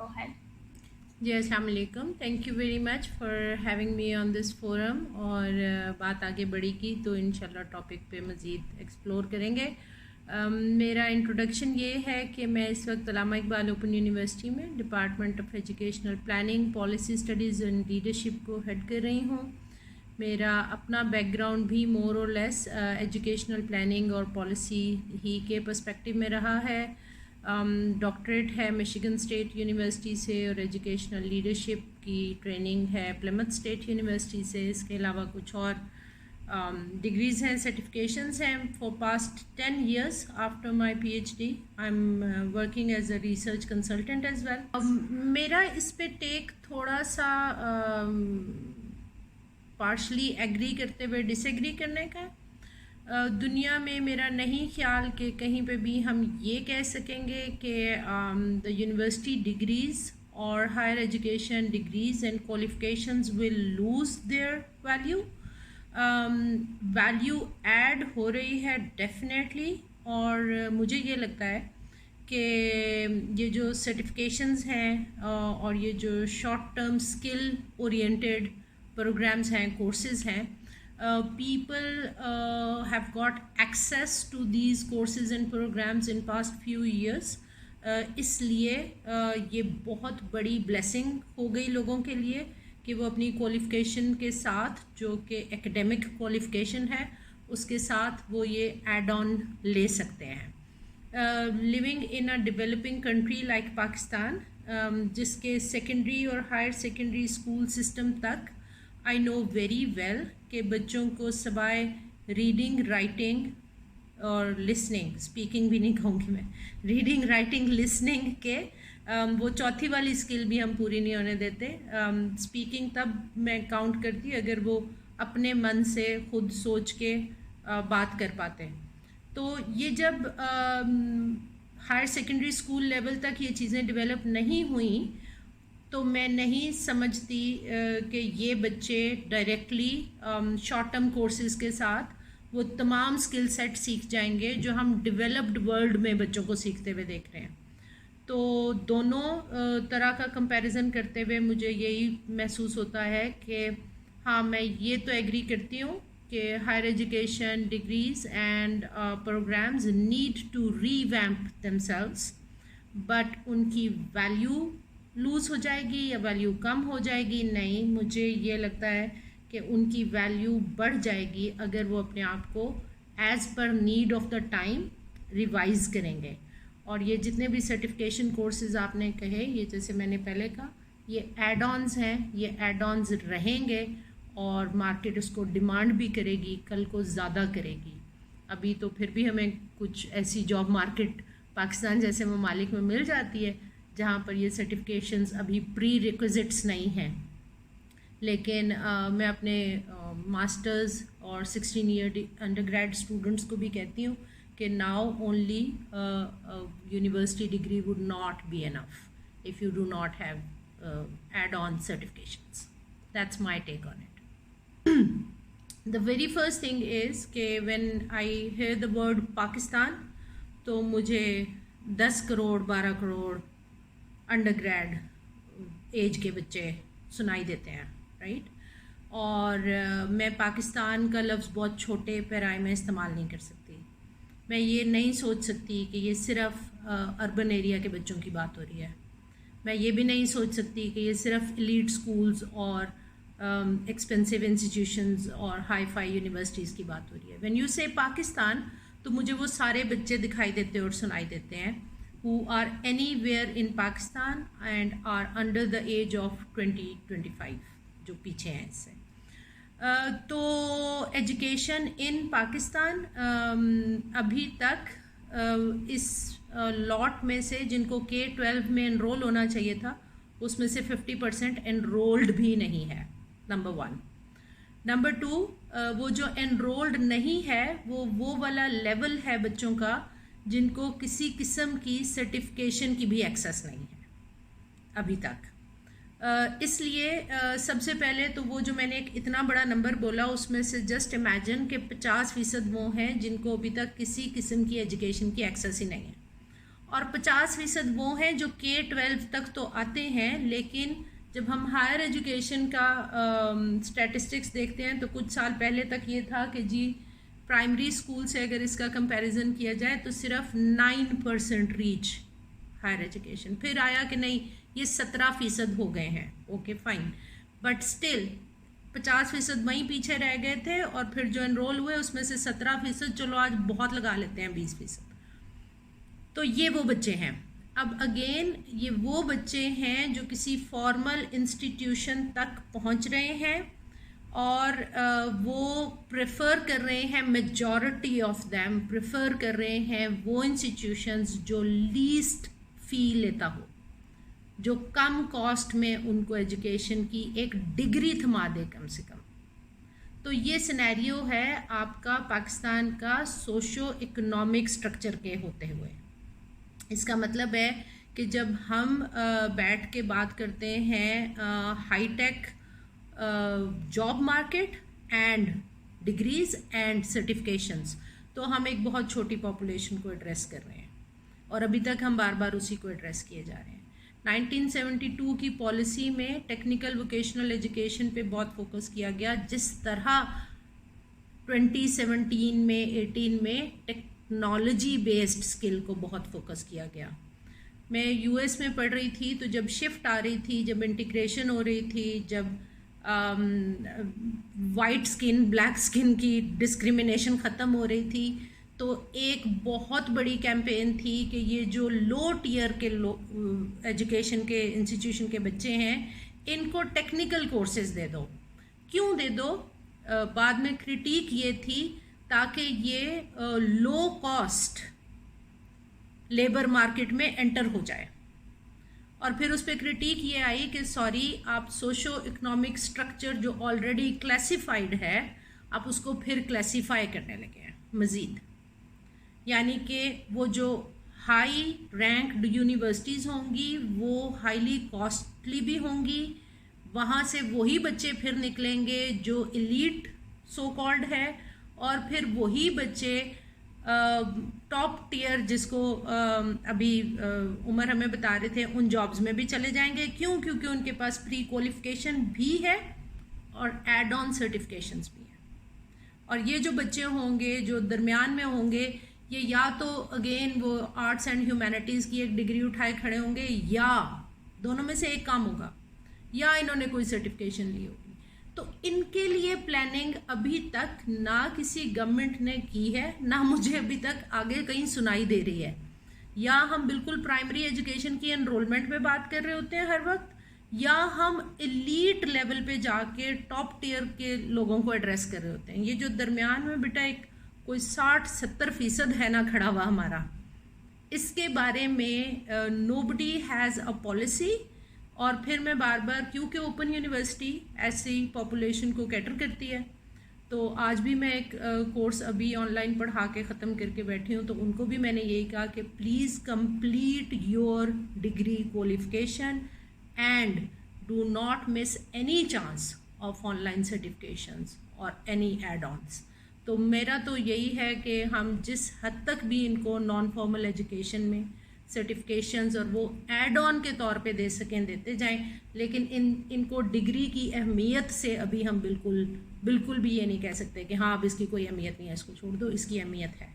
ahead. जी अस्सलाम वालेकुम, thank you very much for having me on this forum. और बात आगे बढ़ेगी तो इंशाल्लाह टॉपिक पे मज़ीद एक्सप्लोर करेंगे। मेरा इंट्रोडक्शन ये है कि मैं इस वक्त अल्लामा इकबाल ओपन यूनिवर्सिटी में department of educational planning, policy studies and leadership को हेड कर रही हूँ। मेरा अपना बैकग्राउंड भी मोर और लेस एजुकेशनल प्लानिंग और पॉलिसी ही के पर्सपेक्टिव में रहा है। डॉक्टरेट है मिशिगन स्टेट यूनिवर्सिटी से और एजुकेशनल लीडरशिप की ट्रेनिंग है प्लिमथ स्टेट यूनिवर्सिटी से। इसके अलावा कुछ और डिग्रीज़ हैं, सर्टिफिकेशंस हैं। For past 10 years after my PhD I am working as a research consultant as well. मेरा इस पे टेक थोड़ा सा पार्शली एग्री करते हुए डिसएग्री करने का है। दुनिया में मेरा नहीं ख्याल कि कहीं पे भी हम ये कह सकेंगे कि द यूनिवर्सिटी डिग्रीज़ और higher education degrees and qualifications will lose their value. Value add हो रही है डेफिनेटली, और मुझे ये लगता है कि ये जो सर्टिफिकेशंस हैं और ये जो short term skill oriented programs हैं, कोर्सेज़ हैं, people have got access to these courses and programs in past few years. इसलिए ये बहुत बड़ी ब्लेसिंग हो गई लोगों के लिए कि वो अपनी क्वालिफ़िकेशन के साथ, जो कि एकेडमिक क्वालिफ़िकेशन है, उसके साथ वो ये एड ऑन ले सकते हैं। Living in a developing country like Pakistan, जिसके सेकेंडरी और हायर सेकेंडरी स्कूल सिस्टम तक आई नो वेरी वेल कि बच्चों को सवाए रीडिंग, राइटिंग और लिसनिंग, स्पीकिंग भी नहीं कहूँगी मैं, रीडिंग, राइटिंग, लिसनिंग के वो चौथी वाली स्किल भी हम पूरी नहीं होने देते। स्पीकिंग तब मैं काउंट करती अगर वो अपने मन से खुद सोच के बात कर पाते हैं। तो ये जब हायर सेकेंडरी स्कूल लेवल तक ये चीज़ें डेवलप नहीं हुई तो मैं नहीं समझती कि ये बच्चे डायरेक्टली शॉर्ट टर्म कोर्सेज़ के साथ वो तमाम स्किल सेट सीख जाएंगे जो हम डेवलप्ड वर्ल्ड में बच्चों को सीखते हुए देख रहे हैं। तो दोनों तरह का कंपैरिजन करते हुए मुझे यही महसूस होता है कि हाँ, मैं ये तो एग्री करती हूँ कि higher education degrees and programs need to revamp themselves, but उनकी वैल्यू लूज़ हो जाएगी या वैल्यू कम हो जाएगी? नहीं, मुझे ये लगता है कि उनकी वैल्यू बढ़ जाएगी अगर वो अपने आप को as per need of the time revise करेंगे। और ये जितने भी सर्टिफिकेशन कोर्सेज़ आपने कहे, ये जैसे मैंने पहले कहा, ये एड ऑन्स हैं, ये एड ऑन्स रहेंगे और मार्केट उसको डिमांड भी करेगी, कल को ज़्यादा करेगी। अभी तो फिर भी हमें कुछ ऐसी जॉब मार्केट पाकिस्तान जैसे ममालिक में मिल जाती है जहाँ पर ये सर्टिफिकेशंस अभी प्री रिक्विजिट्स नहीं हैं। लेकिन मैं अपने मास्टर्स और 16 ईयर अंडरग्रेड स्टूडेंट्स को भी कहती हूँ कि now only university degree would not be enough if you do not have add on certifications. That's my take on it. The very first thing is कि when I hear the word Pakistan तो मुझे 10 crore 12 crore undergrad as के बच्चे सुनाई देते हैं, right? और मैं पाकिस्तान का लफ्ज़ बहुत छोटे पैराए में इस्तेमाल नहीं कर सकती। मैं ये नहीं सोच सकती कि ये सिर्फ अर्बन एरिया के बच्चों की बात हो रही है। मैं ये भी नहीं सोच सकती कि ये सिर्फ एलीट स्कूल्स और एक्सपेंसिव इंस्टीट्यूशंस और हाई फाई यूनिवर्सिटीज़ की बात हो रही है। व्हेन यू से पाकिस्तान तो मुझे वो सारे बच्चे दिखाई देते और सुनाई देते हैं who are anywhere in Pakistan and are under the age of 20-25, जो पीछे हैं इससे। तो एजुकेशन इन पाकिस्तान अभी तक इस लॉट में से जिनको K-12 में एनरोल होना चाहिए था उसमें से 50% एनरोल्ड भी नहीं है, नंबर 1। नंबर 2, वो जो एनरोल्ड नहीं है वो वाला लेवल है बच्चों का जिनको किसी किस्म की सर्टिफिकेशन की भी एक्सेस नहीं है अभी तक। इसलिए सबसे पहले तो वो जो मैंने एक इतना बड़ा नंबर बोला उसमें से जस्ट इमेजिन कि 50% वो हैं जिनको अभी तक किसी किस्म की एजुकेशन की एक्सेस ही नहीं है। اور 50% وہ ہیں جو K-12 تک تو آتے ہیں، لیکن جب ہم ہائر ایجوکیشن کا اسٹیٹسٹکس دیکھتے ہیں تو کچھ سال پہلے تک یہ تھا کہ جی پرائمری اسکول سے اگر اس کا کمپیریزن کیا جائے تو صرف 9% ریچ ہائر ایجوکیشن، پھر آیا کہ نہیں یہ 17% ہو گئے ہیں، اوکے فائن، بٹ اسٹل 50% وہیں پیچھے رہ گئے تھے، اور پھر جو انرول ہوئے اس میں سے 17%، چلو آج بہت لگا لیتے ہیں 20%. تو یہ وہ بچے ہیں. اب اگین یہ وہ بچے ہیں جو کسی فارمل انسٹیٹیوشن تک پہنچ رہے ہیں، اور وہ پریفر کر رہے ہیں، میجورٹی آف دیم پریفر کر رہے ہیں وہ انسٹیٹیوشنز جو لیسٹ فی لیتا ہو، جو کم کاسٹ میں ان کو ایجوکیشن کی ایک ڈگری تھما دے کم سے کم. تو یہ سینیریو ہے آپ کا پاکستان کا سوشو اکنامک سٹرکچر کے ہوتے ہوئے. اس کا مطلب ہے کہ جب ہم بیٹھ کے بات کرتے ہیں high tech job market and degrees and certifications, تو ہم ایک بہت چھوٹی پاپولیشن کو ایڈریس کر رہے ہیں، اور ابھی تک ہم بار بار اسی کو ایڈریس کیے جا رہے ہیں. 1972 کی پالیسی میں ٹیکنیکل ووکیشنل ایجوکیشن پہ بہت فوکس کیا گیا، جس طرح 2017 میں 18 میں ٹیکنالوجی بیسڈ اسکل کو بہت فوکس کیا گیا. میں یو ایس میں پڑھ رہی تھی تو جب شفٹ آ رہی تھی، جب انٹیگریشن ہو رہی تھی، جب وائٹ سکن بلیک سکن کی ڈسکریمنیشن ختم ہو رہی تھی، تو ایک بہت بڑی کیمپین تھی کہ یہ جو لو ٹیئر کے ایجوکیشن کے انسٹیٹیوشن کے بچے ہیں ان کو ٹیکنیکل کورسز دے دو. کیوں دے دو؟ بعد میں کرٹیک یہ تھی تاکہ یہ لو کاسٹ لیبر مارکیٹ میں انٹر ہو جائے. اور پھر اس پہ کرٹیک یہ آئی کہ سوری آپ سوشو اکنامک سٹرکچر جو آلریڈی کلاسیفائڈ ہے آپ اس کو پھر کلاسیفائی کرنے لگے ہیں مزید. یعنی کہ وہ جو ہائی رینکڈ یونیورسٹیز ہوں گی وہ ہائیلی کاسٹلی بھی ہوں گی، وہاں سے وہی بچے پھر نکلیں گے جو ایلیٹ سو کالڈ ہے، اور پھر وہی بچے ٹاپ ٹیئر جس کو ابھی عمر ہمیں بتا رہے تھے ان جابز میں بھی چلے جائیں گے. کیوں؟ کیونکہ ان کے پاس پری کوالیفیکیشن بھی ہے اور ایڈ آن سرٹیفکیشنز بھی ہیں. اور یہ جو بچے ہوں گے جو درمیان میں ہوں گے، یہ یا تو اگین وہ آرٹس اینڈ ہیومینٹیز کی ایک ڈگری اٹھائے کھڑے ہوں گے، یا دونوں میں سے ایک کام ہوگا، یا انہوں نے کوئی سرٹیفکیشن لی ہوگی. تو ان کے لیے پلاننگ ابھی تک نہ کسی گورنمنٹ نے کی ہے، نہ مجھے ابھی تک آگے کہیں سنائی دے رہی ہے. یا ہم بالکل پرائمری ایجوکیشن کی انرولمنٹ پہ بات کر رہے ہوتے ہیں ہر وقت، یا ہم ایلیٹ لیول پہ جا کے ٹاپ ٹیئر کے لوگوں کو ایڈریس کر رہے ہوتے ہیں. یہ جو درمیان میں بیٹا ایک کوئی 60-70% ہے نا کھڑا ہوا ہمارا، اس کے بارے میں نوبڈی ہیز اے پالیسی. اور پھر میں بار بار، کیونکہ اوپن یونیورسٹی ایسی پاپولیشن کو کیٹر کرتی ہے، تو آج بھی میں ایک کورس ابھی آن لائن پڑھا کے ختم کر کے بیٹھی ہوں، تو ان کو بھی میں نے یہی کہا کہ please complete your degree qualification and do not miss any chance of on line certifications اور اینی ایڈ آنس. تو میرا تو یہی ہے کہ ہم جس حد تک بھی ان کو نان فارمل ایجوکیشن میں سرٹیفکیشنز اور وہ ایڈ آن کے طور پہ دے سکیں دیتے جائیں، لیکن ان کو ڈگری کی اہمیت سے ابھی ہم بالکل بھی یہ نہیں کہہ سکتے کہ ہاں اب اس کی کوئی اہمیت نہیں ہے، اس کو چھوڑ دو، اس کی اہمیت ہے.